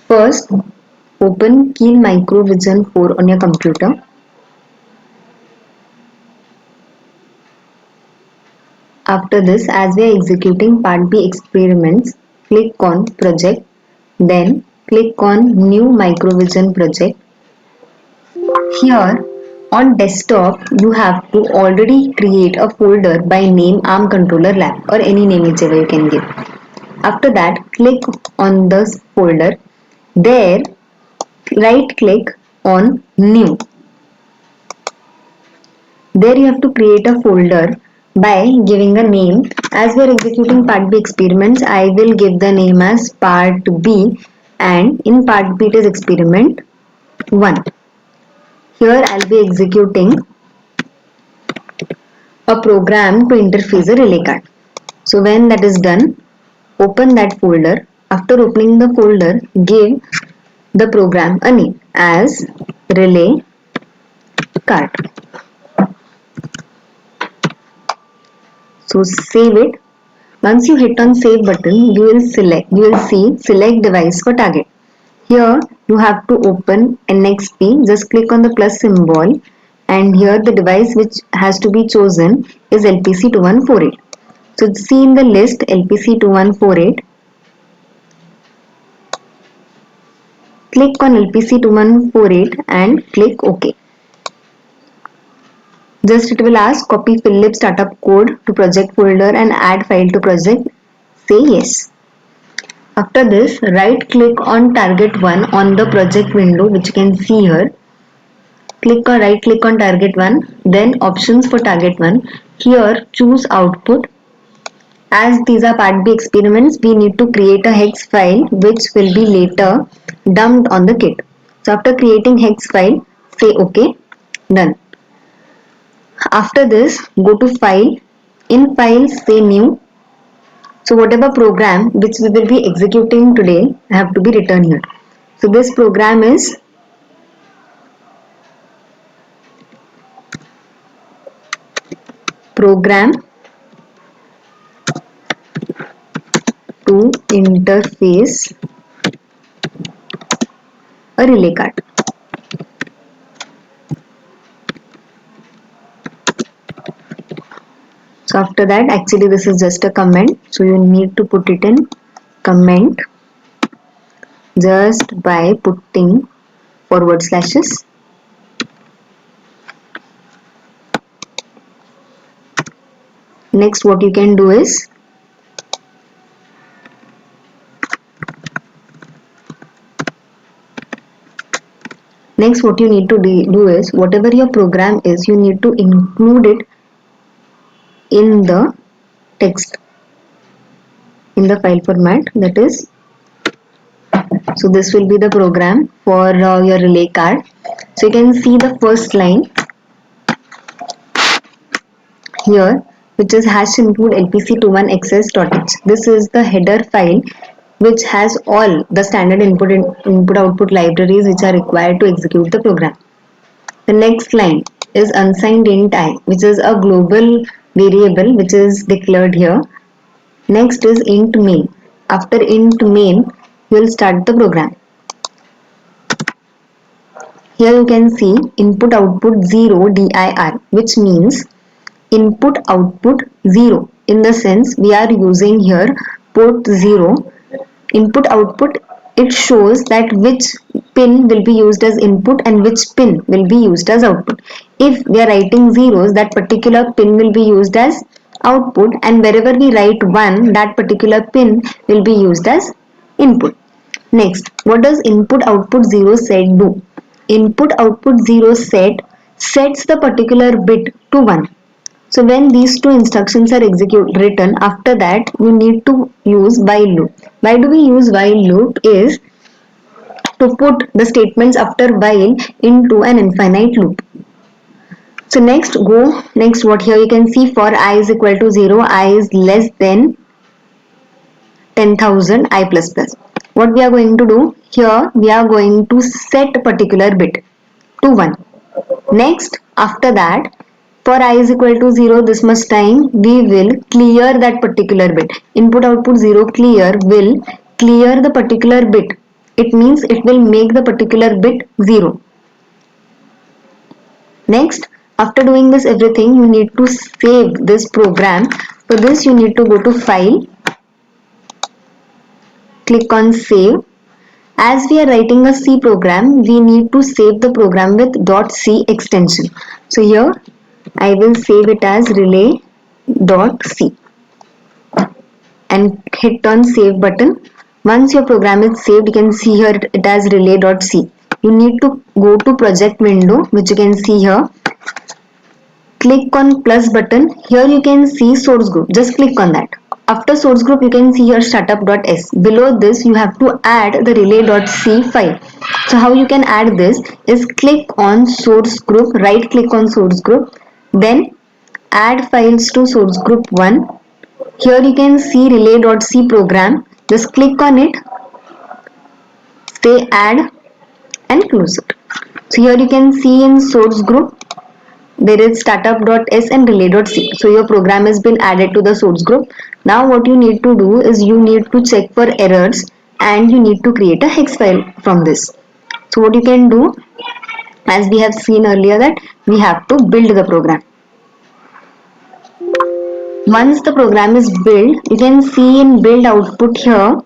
First, open Keen Micro Vision 4 on your computer. After this, as we are executing Part B experiments, click on Project, then click on New Microvision Project. Here on desktop, you have to already create a folder by name ARM Controller Lab or any name whichever you can give. After that, click on this folder. There, right click on New. There you have to create a folder by giving a name. As we are executing Part B experiments, I will give the name as Part B, and in Part B it is experiment 1. Here I'll be executing a program to interface a relay card. So when that is done, open that folder. After opening the folder, give the program a name as relay card. So save it. Once you hit on save button, you will see select device for target. Here you have to open NXP. Just click on the plus symbol, and here the device which has to be chosen is LPC2148. So see in the list LPC2148. Click on LPC2148 and click OK. Just it will ask copy Philip startup code to project folder and add file to project. Say yes. After this, right click on target 1 on the project window, which you can see here. Right click on target 1, then options for target 1. Here choose output. As these are part B experiments, we need to create a hex file which will be later dumped on the kit. So after creating hex file, say OK, done. After this, go to file. In file, say new. So whatever program which we will be executing today have to be written here. So this program is program to interface a relay card. So after that, actually this is just a comment, so you need to put it in comment just by putting forward slashes. Next what you can do is whatever your program is, you need to include it in the text in the file format, that is. So this will be the program for your relay card. So you can see the first line here, which is hash include lpc21xs.h. This is the header file which has all the standard input output libraries which are required to execute the program. The next line is unsigned int I, which is a global variable which is declared here. Next is int main. After int main, you will start the program. Here you can see input output 0 dir, which means input output 0, in the sense we are using here port 0. Input output, it shows that which pin will be used as input and which pin will be used as output. If we are writing zeros, that particular pin will be used as output, and wherever we write 1, that particular pin will be used as input. Next, what does input output 0 set do? Input output 0 sets the particular bit to 1. So when these two instructions are written, after that you need to use while loop. Why do we use while loop? Is to put the statements after while into an infinite loop. So next what here you can see, for I is equal to 0, I is less than 10,000, I plus plus. What we are going to do here, we are going to set a particular bit to 1. Next, after that, for I is equal to 0 this much time, we will clear that particular bit. Input output 0 clear will clear the particular bit it means it will make the particular bit 0. Next, after doing this everything, you need to save this program. For this you need to go to File, click on Save. As we are writing a C program, we need to save the program with .c extension. So here I will save it as relay.c and hit on save button. Once your program is saved, you can see here it as relay.c. You need to go to project window, which you can see here. Click on plus button. Here you can see source group. Just click on that. After source group, you can see here startup.s. Below this, you have to add the relay.c file. So how you can add this is click on source group, right click on source group, then add files to source group 1. Here you can see relay.c program. Just click on it, say add and close it. So here you can see in source group there is startup.s and relay.c. So your program has been added to the source group. Now what you need to do is you need to check for errors and you need to create a hex file from this. So what you can do, as we have seen earlier, that we have to build the program. Once the program is built, you can see in build output here,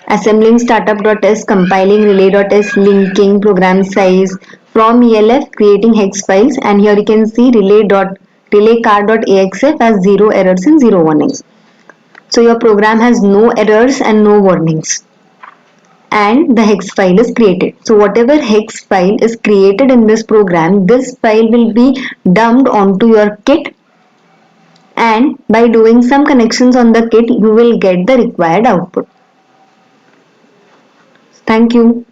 assembling startup.s, compiling relay.s, linking program size from ELF, creating hex files, and here you can see relay.car.axf as 0 errors and 0 warnings. So your program has no errors and no warnings, and the hex file is created. So whatever hex file is created in this program, this file will be dumped onto your kit, and by doing some connections on the kit you will get the required output. Thank you.